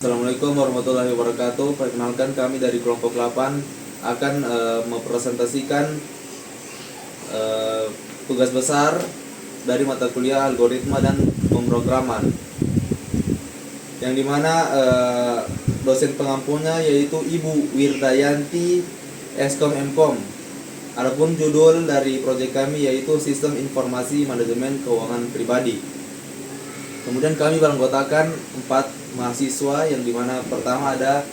Assalamualaikum warahmatullahi wabarakatuh. Perkenalkan, kami dari kelompok 8 akan mempresentasikan tugas besar dari mata kuliah algoritma dan pemrograman, yang dimana dosen pengampunya yaitu Ibu Wirdayanti Eskom Mkom. Adapun judul dari proyek kami yaitu Sistem Informasi Manajemen Keuangan Pribadi. Kemudian kami beranggotakan 4 mahasiswa, yang dimana pertama ada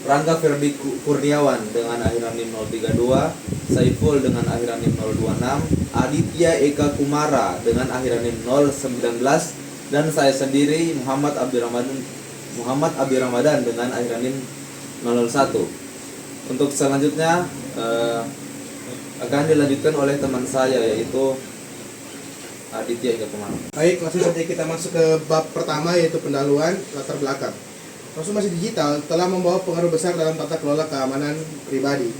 Rangga Ferdi Kurniawan dengan akhiran NIM 032, Saiful dengan akhiran NIM 026, Aditya Eka Kumara dengan akhiran NIM 019, dan saya sendiri Muhammad Abi Ramadan dengan akhiran NIM 001. Untuk selanjutnya akan dilanjutkan oleh teman saya yaitu Aditya Eka Kumara. Baik, langsung saja kita masuk ke bab pertama, yaitu pendahuluan latar belakang. Transformasi digital telah membawa pengaruh besar dalam tata kelola keamanan pribadi.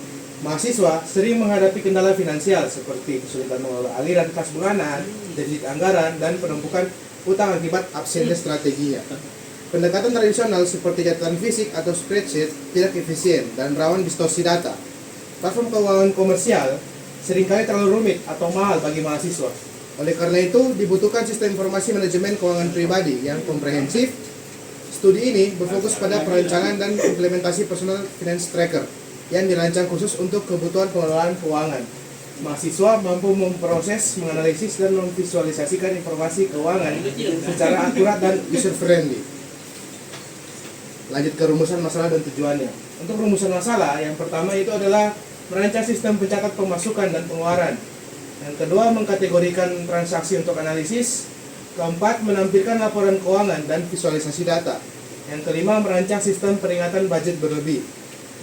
Mahasiswa sering menghadapi kendala finansial seperti kesulitan mengelola aliran kas bulanan, defisit anggaran, dan penumpukan utang akibat absennya strateginya. Pendekatan tradisional seperti catatan fisik atau spreadsheet tidak efisien dan rawan distorsi data. Platform keuangan komersial seringkali terlalu rumit atau mahal bagi mahasiswa. Oleh karena itu, dibutuhkan sistem informasi manajemen keuangan pribadi yang komprehensif. Studi ini berfokus pada perancangan dan implementasi personal finance tracker yang dirancang khusus untuk kebutuhan pengelolaan keuangan. Mahasiswa mampu memproses, menganalisis, dan memvisualisasikan informasi keuangan secara akurat dan user-friendly. Lanjut ke rumusan masalah dan tujuannya. Untuk rumusan masalah, yang pertama itu adalah merancang sistem pencatat pemasukan dan pengeluaran. Yang kedua, mengkategorikan transaksi untuk analisis. Keempat, menampilkan laporan keuangan dan visualisasi data. Yang kelima, merancang sistem peringatan budget berlebih.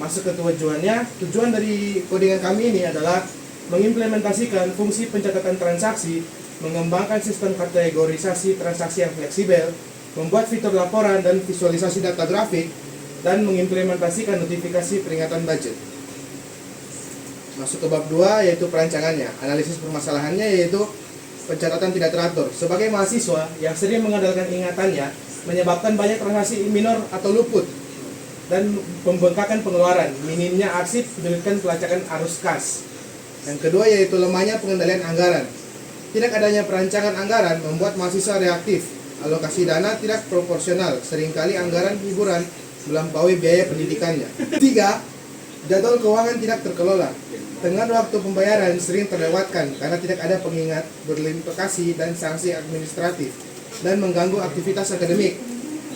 Masuk ke tujuannya. Tujuan dari codingan kami ini adalah mengimplementasikan fungsi pencatatan transaksi, mengembangkan sistem kategorisasi transaksi yang fleksibel, membuat fitur laporan dan visualisasi data grafik, dan mengimplementasikan notifikasi peringatan budget. Masuk ke bab 2, yaitu perancangannya. Analisis permasalahannya yaitu pencatatan tidak teratur. Sebagai mahasiswa yang sering mengandalkan ingatannya, menyebabkan banyak transaksi minor atau luput dan pembengkakan pengeluaran, minimnya arsip, menyulitkan pelacakan arus kas. Yang kedua yaitu lemahnya pengendalian anggaran. Tidak adanya perancangan anggaran membuat mahasiswa reaktif. Alokasi dana tidak proporsional, seringkali anggaran hiburan melampaui biaya pendidikannya. 3. Jadwal keuangan tidak terkelola. Tenggat waktu pembayaran sering terlewatkan karena tidak ada pengingat, berimplikasi dan sanksi administratif, dan mengganggu aktivitas akademik.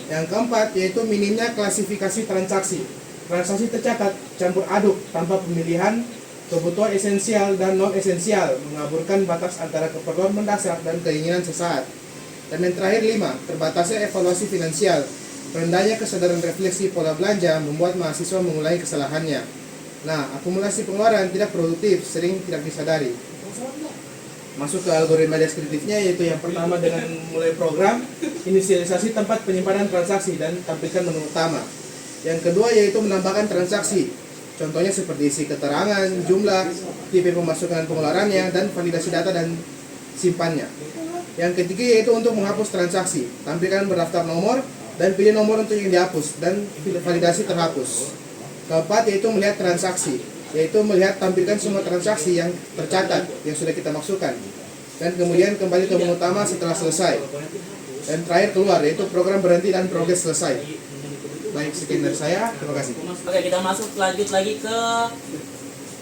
Yang keempat yaitu minimnya klasifikasi transaksi. Transaksi tercatat campur aduk tanpa pemilihan kebutuhan esensial dan non esensial, mengaburkan batas antara keperluan mendasar dan keinginan sesaat. Dan yang terakhir 5, terbatasnya evaluasi finansial. Rendahnya kesadaran refleksi pola belanja membuat mahasiswa mengulangi kesalahannya. Nah, akumulasi pengeluaran tidak produktif sering tidak disadari. Masuk ke algoritma deskriptifnya, yaitu yang pertama dengan mulai program, inisialisasi tempat penyimpanan transaksi dan tampilkan menu utama. Yang kedua yaitu menambahkan transaksi. Contohnya seperti isi keterangan, jumlah, tipe pemasukan pengeluarannya, dan validasi data dan simpannya. Yang ketiga yaitu untuk menghapus transaksi. Tampilkan berdaftar nomor dan pilih nomor untuk yang dihapus dan validasi terhapus. Keempat yaitu melihat transaksi, yaitu melihat tampilkan semua transaksi yang tercatat yang sudah kita masukkan, dan kemudian kembali ke menu utama setelah selesai. Dan terakhir keluar, yaitu program berhenti dan progres selesai. Baik, sekian dari saya, terima kasih. Oke, kita lanjut lagi ke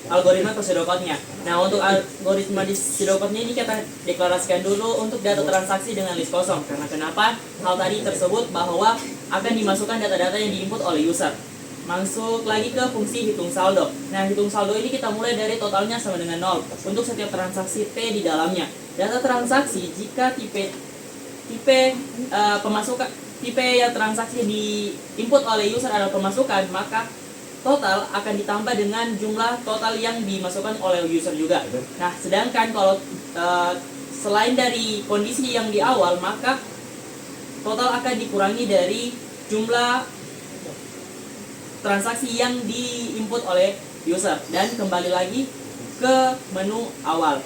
algoritma pseudocode-nya. Nah, untuk algoritma di pseudocode-nya ini kita deklarasikan dulu untuk data transaksi dengan list kosong. Karena kenapa? Hal tadi tersebut bahwa akan dimasukkan data-data yang diinput oleh user. Masuk lagi ke fungsi hitung saldo. Nah, hitung saldo ini kita mulai dari totalnya sama dengan 0 untuk setiap transaksi P di dalamnya. Data transaksi jika tipe pemasukan, tipe yang transaksi diinput oleh user adalah pemasukan, maka total akan ditambah dengan jumlah total yang dimasukkan oleh user juga. Nah, sedangkan kalau selain dari kondisi yang di awal, maka total akan dikurangi dari jumlah transaksi yang diinput oleh user, dan kembali lagi ke menu awal.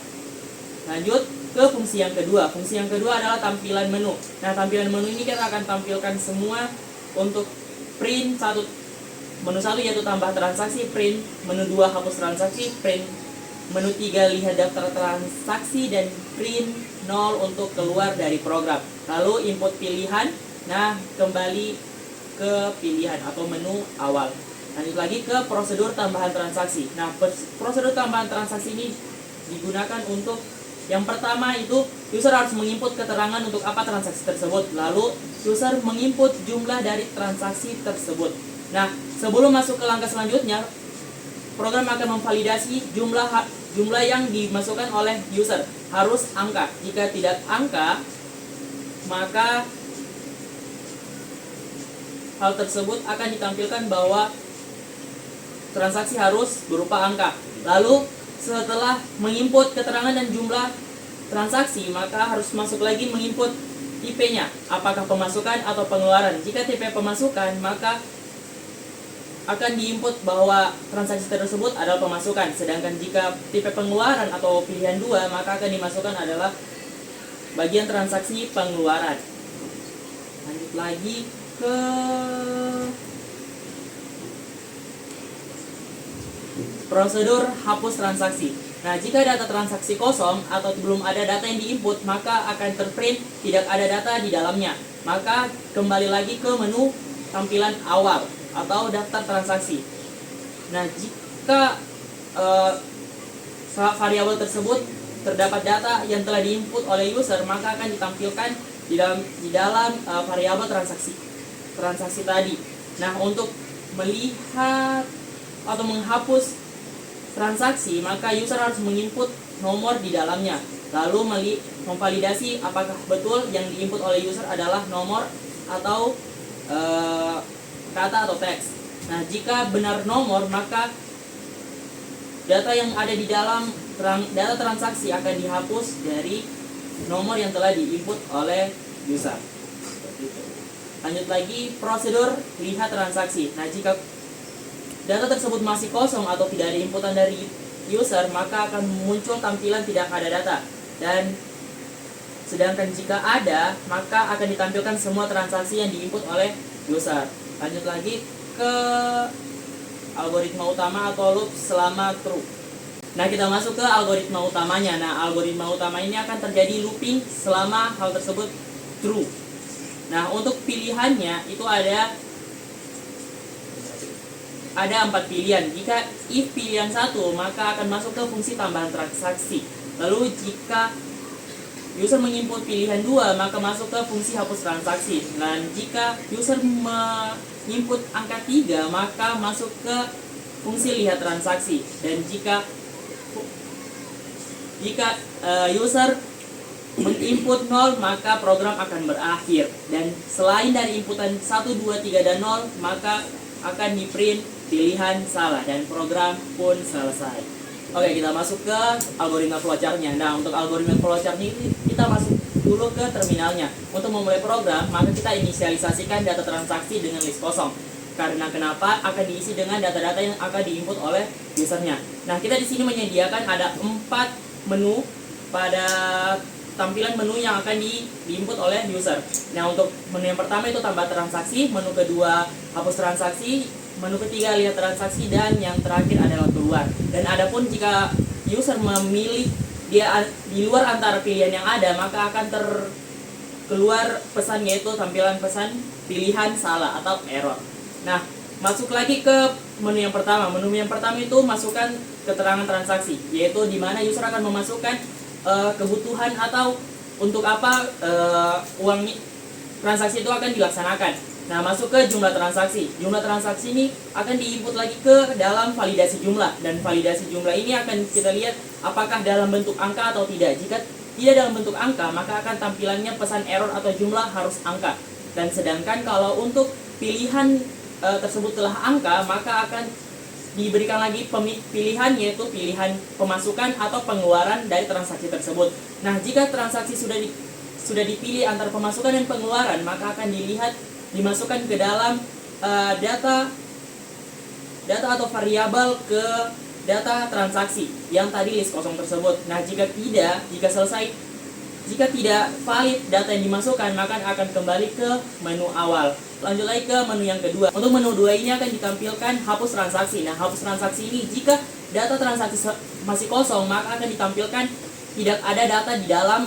Lanjut ke fungsi yang kedua. Fungsi yang kedua adalah tampilan menu. Nah, tampilan menu ini kita akan tampilkan semua untuk print satu, menu 1 yaitu tambah transaksi, print menu 2 hapus transaksi, print menu 3 lihat daftar transaksi, dan print 0 untuk keluar dari program. Lalu input pilihan, nah kembali ke pilihan atau menu awal. Lanjut lagi ke prosedur tambahan transaksi. Nah, prosedur tambahan transaksi ini digunakan untuk yang pertama itu user harus menginput keterangan untuk apa transaksi tersebut. Lalu user menginput jumlah dari transaksi tersebut. Nah, sebelum masuk ke langkah selanjutnya, program akan memvalidasi jumlah yang dimasukkan oleh user harus angka. Jika tidak angka, maka hal tersebut akan ditampilkan bahwa transaksi harus berupa angka. Lalu setelah menginput keterangan dan jumlah transaksi, maka harus masuk lagi menginput tipe-nya, apakah pemasukan atau pengeluaran. Jika tipe pemasukan, maka akan diinput bahwa transaksi tersebut adalah pemasukan. Sedangkan jika tipe pengeluaran atau pilihan 2, maka akan dimasukkan adalah bagian transaksi pengeluaran. Lanjut lagi ke prosedur hapus transaksi. Nah, jika data transaksi kosong atau belum ada data yang diinput, maka akan terprint tidak ada data di dalamnya. Maka kembali lagi ke menu tampilan awal atau daftar transaksi. Nah, jika variabel tersebut terdapat data yang telah diinput oleh user, maka akan ditampilkan di dalam variabel transaksi tadi. Nah, untuk melihat atau menghapus transaksi, maka user harus menginput nomor di dalamnya, lalu memvalidasi apakah betul yang diinput oleh user adalah nomor atau kata atau teks. Nah, jika benar nomor, maka data yang ada di dalam data transaksi akan dihapus dari nomor yang telah diinput oleh user. Lanjut lagi prosedur lihat transaksi. Nah, jika data tersebut masih kosong atau tidak ada inputan dari user, maka akan muncul tampilan tidak ada data. Dan sedangkan jika ada, maka akan ditampilkan semua transaksi yang diinput oleh user. Lanjut lagi ke algoritma utama atau loop selama true. Nah, kita masuk ke algoritma utamanya. Nah, algoritma utama ini akan terjadi looping selama hal tersebut true. Nah, untuk pilihannya itu ada 4 pilihan. Jika if pilihan 1, maka akan masuk ke fungsi tambahan transaksi. Lalu jika user menginput pilihan 2, maka masuk ke fungsi hapus transaksi. Dan jika user menginput angka 3, maka masuk ke fungsi lihat transaksi. Dan jika user menginput 0, maka program akan berakhir. Dan selain dari inputan 1, 2, 3, dan 0, maka akan di-print pilihan salah dan program pun selesai. Oke, kita masuk ke algoritma flowchart-nya. Nah, untuk algoritma flowchart ini kita masuk dulu ke terminalnya. Untuk memulai program, maka kita inisialisasikan data transaksi dengan list kosong. Karena kenapa? Akan diisi dengan data-data yang akan diinput oleh usernya. Nah, kita di sini menyediakan ada 4 menu pada tampilan menu yang akan diinput oleh user. Nah, untuk menu yang pertama itu tambah transaksi, menu kedua hapus transaksi, menu ketiga lihat transaksi, dan yang terakhir adalah keluar. Dan adapun jika user memilih dia di luar antara pilihan yang ada, maka akan keluar pesan, yaitu tampilan pesan pilihan salah atau error. Nah, masuk lagi ke menu yang pertama. Menu yang pertama itu masukkan keterangan transaksi, yaitu di mana user akan memasukkan kebutuhan atau untuk apa uang transaksi itu akan dilaksanakan. Nah, masuk ke jumlah transaksi. Jumlah transaksi ini akan diinput lagi ke dalam validasi jumlah, dan validasi jumlah ini akan kita lihat apakah dalam bentuk angka atau tidak. Jika tidak dalam bentuk angka, maka akan tampilannya pesan error atau jumlah harus angka. Dan sedangkan kalau untuk pilihan tersebut telah angka, maka akan diberikan lagi pilihan, yaitu pilihan pemasukan atau pengeluaran dari transaksi tersebut. Nah, jika transaksi sudah dipilih antara pemasukan dan pengeluaran, maka akan dimasukkan ke dalam data atau variabel ke data transaksi yang tadi list kosong tersebut. Nah, jika tidak valid data yang dimasukkan, maka akan kembali ke menu awal. lanjut lagi ke menu yang kedua. Untuk menu 2 ini akan ditampilkan hapus transaksi. Nah, hapus transaksi ini jika data transaksi masih kosong, maka akan ditampilkan tidak ada data di dalam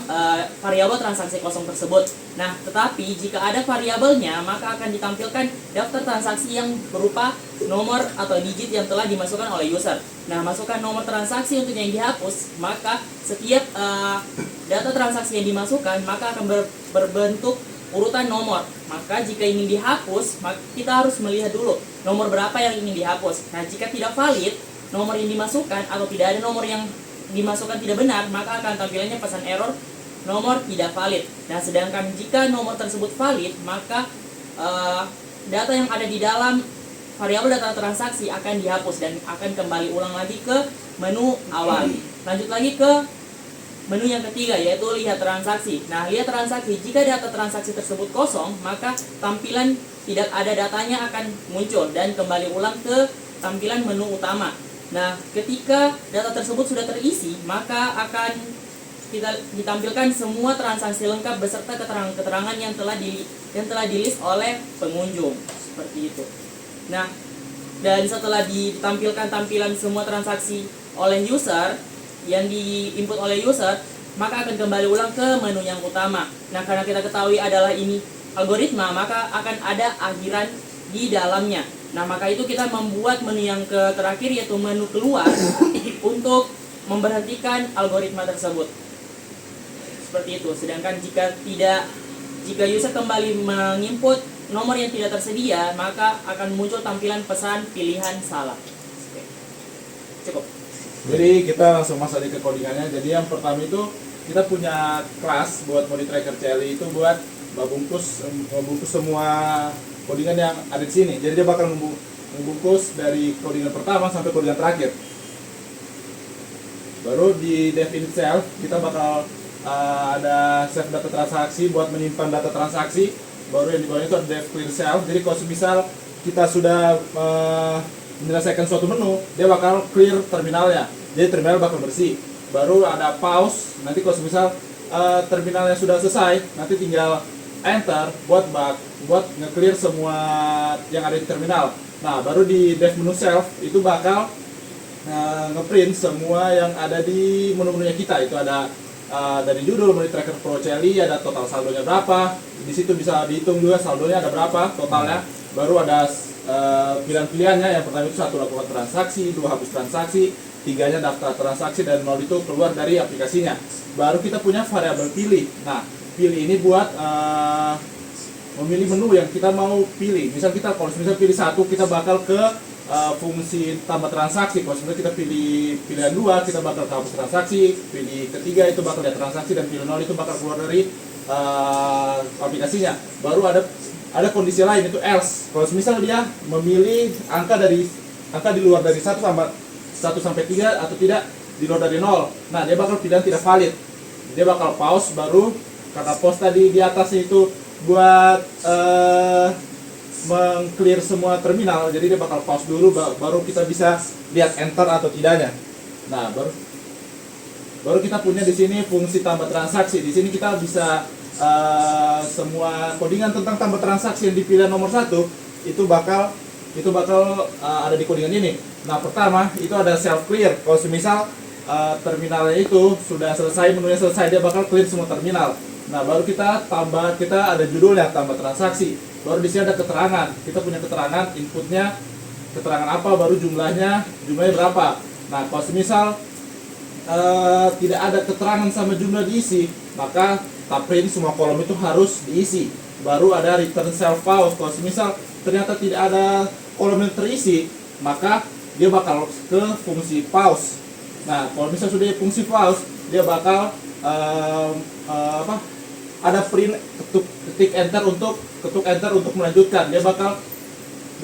variabel transaksi kosong tersebut. Nah, tetapi jika ada variabelnya, maka akan ditampilkan daftar transaksi yang berupa nomor atau digit yang telah dimasukkan oleh user. Nah, masukkan nomor transaksi untuk yang dihapus, maka setiap data transaksi yang dimasukkan maka akan berbentuk urutan nomor. Maka jika ingin dihapus, maka kita harus melihat dulu nomor berapa yang ingin dihapus. Nah, jika tidak valid nomor yang dimasukkan atau tidak ada nomor yang dimasukkan tidak benar, maka akan tampilannya pesan error nomor tidak valid. Nah, sedangkan jika nomor tersebut valid, maka data yang ada di dalam variabel data transaksi akan dihapus dan akan kembali ulang lagi ke menu awal. Lanjut lagi ke menu yang ketiga, yaitu lihat transaksi. Nah, lihat transaksi, jika data transaksi tersebut kosong, maka tampilan tidak ada datanya akan muncul dan kembali ulang ke tampilan menu utama. Nah, ketika data tersebut sudah terisi, maka akan kita ditampilkan semua transaksi lengkap beserta keterangan-keterangan yang telah di-list oleh pengunjung. Seperti itu. Nah, dan setelah ditampilkan tampilan semua transaksi oleh user yang diinput oleh user, maka akan kembali ulang ke menu yang utama. Nah, karena kita ketahui adalah ini algoritma, maka akan ada akhiran di dalamnya. Nah, maka itu kita membuat menu yang terakhir, yaitu menu keluar untuk memberhentikan algoritma tersebut. Seperti itu. Sedangkan jika user kembali menginput nomor yang tidak tersedia, maka akan muncul tampilan pesan pilihan salah. Oke. Cukup. Jadi kita langsung masuk ke codingannya. Jadi yang pertama itu kita punya kelas buat modi tracker CLI itu buat membungkus semua codingan yang ada di sini. Jadi dia bakal membungkus dari codingan pertama sampai codingan terakhir. Baru di dev itself kita bakal ada save data transaksi buat menyimpan data transaksi. Baru yang di bawahnya itu ada dev clear self. Jadi kalau misal kita sudah menyelesaikan suatu menu, dia bakal clear terminalnya. Jadi terminal bakal bersih. Baru ada pause. Nanti kalau misal terminalnya sudah selesai, nanti tinggal enter buat nge-clear semua yang ada di terminal. Nah, baru di dev menu self itu bakal ngeprint semua yang ada di menu-menunya kita. Itu ada dari judul menu tracker pro CLI, ada total saldonya berapa. Di situ bisa dihitung juga saldonya ada berapa totalnya. Baru ada pilihan-pilihannya. Yang pertama itu 1 lakukan transaksi, 2 hapus transaksi, 3-nya daftar transaksi, dan 0 itu keluar dari aplikasinya. Baru kita punya variabel pilih. Nah, pilih ini buat memilih menu yang kita mau pilih. Misal kalau pilih 1, kita bakal ke fungsi tambah transaksi. Kalau sebenarnya kita pilih pilihan 2, kita bakal ke hapus transaksi. Pilih ketiga itu bakal lihat transaksi, dan pilih 0 itu bakal keluar dari aplikasinya. Baru ada kondisi lain, itu else. Kalau misal dia memilih angka di luar dari 1 sampai 3 atau tidak di luar dari 0. Nah, dia bakal pilihan tidak valid. Dia bakal pause. Baru karena pause tadi di atasnya itu buat meng-clear semua terminal, jadi dia bakal pause dulu, baru kita bisa lihat enter atau tidaknya. Nah, baru kita punya di sini fungsi tambah transaksi. Di sini kita bisa semua codingan tentang tambah transaksi yang dipilih nomor 1 itu bakal ada di codingan ini. Nah, pertama itu ada self clear. Kalau semisal terminalnya itu sudah selesai, menunya selesai, dia bakal clear semua terminal. Nah, baru kita ada judulnya tambah transaksi. Baru di sini ada keterangan. Kita punya keterangan, inputnya keterangan apa, baru jumlahnya berapa. Nah, kalau semisal tidak ada keterangan sama jumlah diisi, maka tab print semua kolom itu harus diisi. Baru ada return self pause. Kalau semisal ternyata tidak ada kolom yang terisi, maka dia bakal ke fungsi pause. Nah, kalau misal sudah fungsi pause, dia bakal ada print ketuk enter untuk melanjutkan. Dia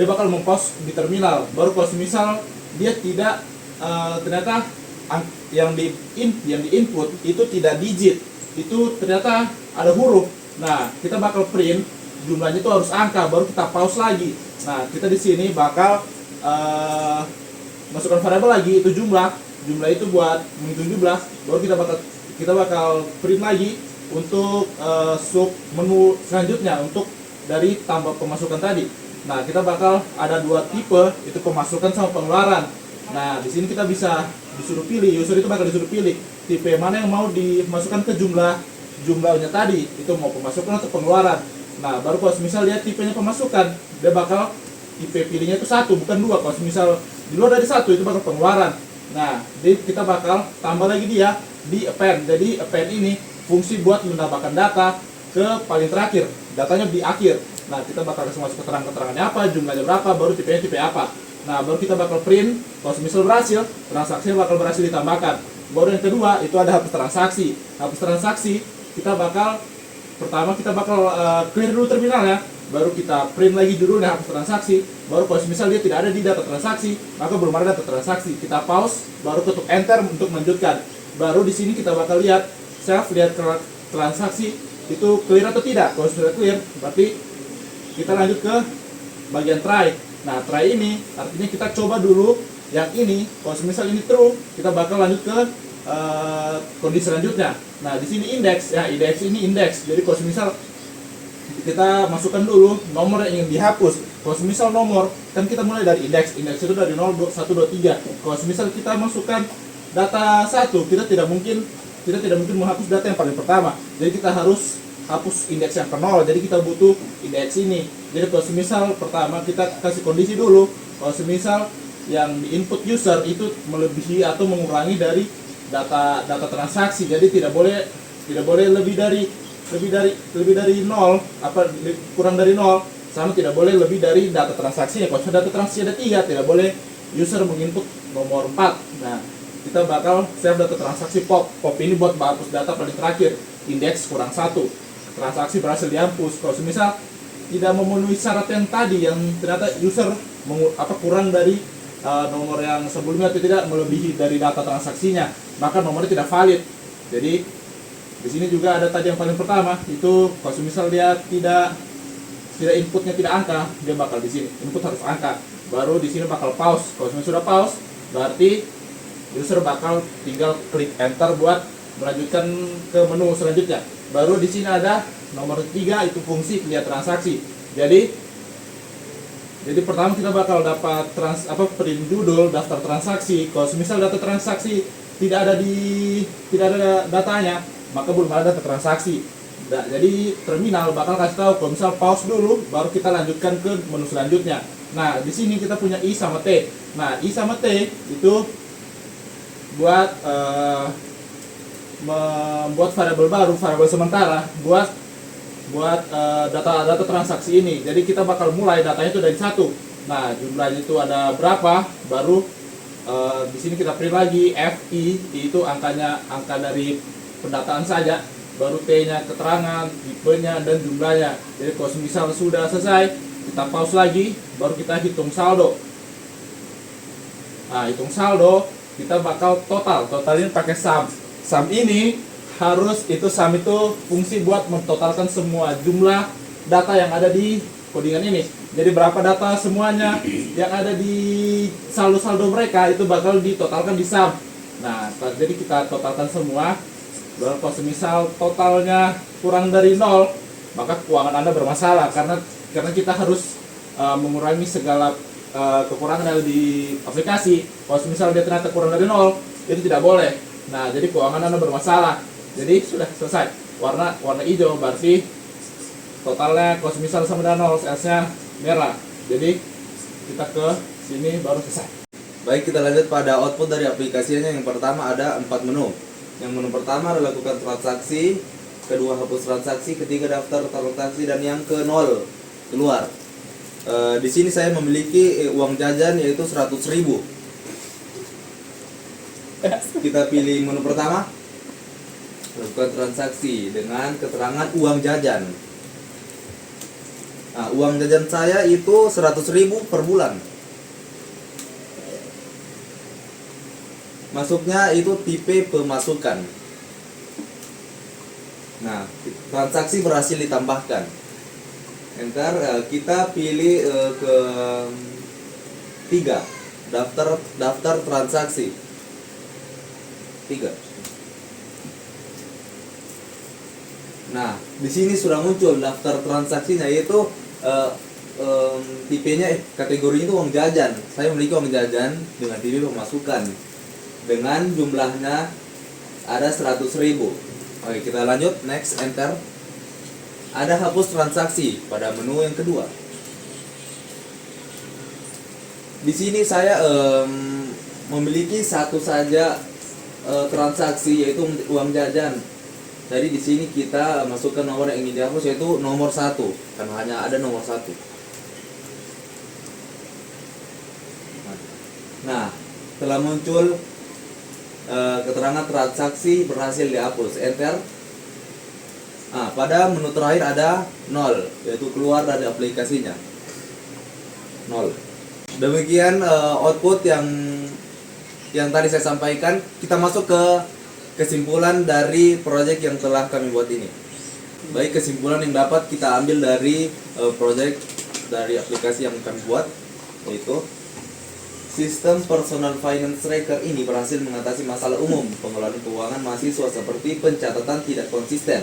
bakal mempause di terminal. Baru kalau misal dia tidak ternyata yang di input itu tidak digit, itu ternyata ada huruf. Nah, kita bakal print jumlahnya itu harus angka, baru kita pause lagi. Nah, kita di sini bakal masukkan variabel lagi, itu jumlah itu buat menghitung jumlah. Baru kita bakal print lagi untuk sub menu selanjutnya, untuk dari tambah pemasukan tadi. Nah, kita bakal ada dua tipe, itu pemasukan sama pengeluaran. Nah, di sini kita bisa disuruh pilih, user itu bakal disuruh pilih tipe mana yang mau dimasukkan ke jumlahnya tadi, itu mau pemasukan atau pengeluaran. Nah, baru kalau misal dia tipenya pemasukan, dia bakal tipe pilihnya itu 1 bukan 2. Kalau misal di luar dari 1 itu bakal pengeluaran. Nah, jadi kita bakal tambah lagi dia di append. Jadi append ini fungsi buat menambahkan data ke paling terakhir, datanya di akhir. Nah, kita bakal kasih masuk keterangan-keterangannya apa, jumlahnya berapa, baru tipenya tipe apa. Nah, baru kita bakal print, kalau misal berhasil, transaksinya bakal berhasil ditambahkan. Baru yang kedua, itu ada hapus transaksi. Hapus transaksi, pertama kita bakal clear dulu terminalnya, baru kita print lagi judulnya hapus transaksi. Baru kalau misal dia tidak ada di data transaksi, maka belum ada data transaksi. Kita pause, baru ketuk enter untuk melanjutkan. Baru di sini kita bakal lihat, lihat transaksi itu clear atau tidak. Kalau sudah clear, berarti kita lanjut ke bagian try. Nah, try ini artinya kita coba dulu yang ini. Kalau misal ini true, kita bakal lanjut ke kondisi selanjutnya. Nah, di sini indeks, ya indeks ini indeks. Jadi kalau misal kita masukkan dulu nomor yang ingin dihapus. Kalau misal nomor, kan kita mulai dari indeks. Indeks itu dari 0, 1, 2, 3. Kalau misal kita masukkan data 1, kita tidak mungkin menghapus data yang paling pertama. Jadi kita harus hapus indeks yang ke 0. Jadi kita butuh indeks ini. Jadi kalau misal pertama kita kasih kondisi dulu. Kalau misal yang di input user itu melebihi atau mengurangi dari data transaksi. Jadi tidak boleh lebih dari 0, kurang dari 0, sama tidak boleh lebih dari data transaksinya. Kalau data transaksi ada 3, tidak boleh user menginput nomor 4. Nah, kita bakal save data transaksi pop ini buat menghapus data paling terakhir, indeks kurang 1, transaksi berhasil dihapus. Kalau misal tidak memenuhi syarat yang tadi, yang ternyata user kurang dari nomor yang sebelumnya atau tidak melebihi dari data transaksinya, maka nomornya tidak valid. Jadi di sini juga ada tadi yang paling pertama, itu kalau misal dia tidak inputnya tidak angka, dia bakal di sini input harus angka. Baru di sini bakal pause. Kalau sudah pause, berarti user bakal tinggal klik enter buat melanjutkan ke menu selanjutnya. Baru di sini ada nomor 3, itu fungsi lihat transaksi. Jadi pertama kita bakal dapat print judul daftar transaksi. Kalau misal data transaksi tidak ada datanya, maka belum ada data transaksi. Jadi terminal bakal kasih tahu kalau misal pause dulu, baru kita lanjutkan ke menu selanjutnya. Nah, di sini kita punya I sama T. Nah, I sama T itu buat membuat variabel baru, variabel sementara buat data transaksi ini. Jadi kita bakal mulai datanya itu dari 1. Nah, jumlahnya itu ada berapa, baru di sini kita print lagi FI, itu angka dari pendataan saja, baru T-nya keterangan, tipenya dan jumlahnya. Jadi kalau misal sudah selesai, kita pause lagi, baru kita hitung saldo. Nah, hitung saldo, kita bakal totalin pakai sum. Sum ini sum itu fungsi buat mentotalkan semua jumlah data yang ada di codingan ini. Jadi berapa data semuanya yang ada di saldo-saldo mereka itu bakal ditotalkan di sum. Nah, jadi kita totalkan semua. Baru kalau misal totalnya kurang dari 0, maka keuangan Anda bermasalah karena kita harus mengurangi segala kekurangan yang ada di aplikasi. Kalau misal dia ternyata kurang dari 0, itu tidak boleh. Nah, jadi keuangan Anda bermasalah. Jadi sudah selesai. Warna hijau berarti totalnya kalau misal sama dengan 0, sales-nya merah. Jadi kita ke sini baru selesai. Baik, kita lanjut pada output dari aplikasinya. Yang pertama ada 4 menu. Yang menu pertama adalah lakukan transaksi, kedua hapus transaksi, ketiga daftar transaksi, dan yang ke-0 keluar. Di sini saya memiliki uang jajan yaitu 100.000. Kita pilih menu pertama, lakukan transaksi dengan keterangan uang jajan. Nah, uang jajan saya itu 100.000 per bulan. Masuknya itu tipe pemasukan. Nah, transaksi berhasil ditambahkan. Enter, kita pilih ke 3, daftar transaksi 3. Nah, di sini sudah muncul daftar transaksinya, yaitu tipenya kategorinya itu uang jajan. Saya memiliki uang jajan dengan tipe pemasukan dengan jumlahnya ada 100.000. Oke, kita lanjut, next, enter. Ada hapus transaksi pada menu yang kedua. Di sini saya memiliki satu saja transaksi, yaitu uang jajan. Jadi di sini kita masukkan nomor yang ingin dihapus, yaitu nomor 1, karena hanya ada nomor 1. Nah, telah muncul keterangan transaksi berhasil dihapus, enter. Nah, pada menu terakhir ada 0, yaitu keluar dari aplikasinya, 0. Demikian output yang tadi saya sampaikan. Kita masuk ke kesimpulan dari proyek yang telah kami buat ini. Baik, kesimpulan yang dapat kita ambil dari proyek dari aplikasi yang kami buat, yaitu sistem personal finance tracker ini berhasil mengatasi masalah umum pengelolaan keuangan mahasiswa seperti pencatatan tidak konsisten,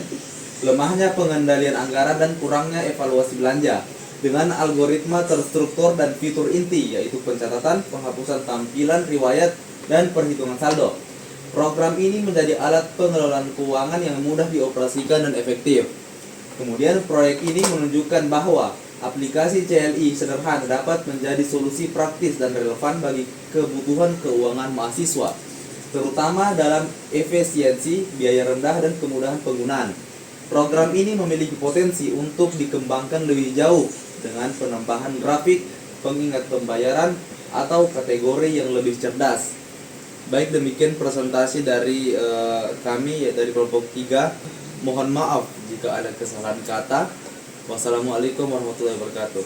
lemahnya pengendalian anggaran, dan kurangnya evaluasi belanja. Dengan algoritma terstruktur dan fitur inti, yaitu pencatatan, penghapusan tampilan, riwayat, dan perhitungan saldo, program ini menjadi alat pengelolaan keuangan yang mudah dioperasikan dan efektif. Kemudian proyek ini menunjukkan bahwa aplikasi CLI sederhana dapat menjadi solusi praktis dan relevan bagi kebutuhan keuangan mahasiswa, terutama dalam efisiensi, biaya rendah, dan kemudahan penggunaan. Program ini memiliki potensi untuk dikembangkan lebih jauh dengan penambahan grafik, pengingat pembayaran, atau kategori yang lebih cerdas. Baik, demikian presentasi dari kami, ya, dari kelompok 3. Mohon maaf jika ada kesalahan kata. Wassalamualaikum warahmatullahi wabarakatuh.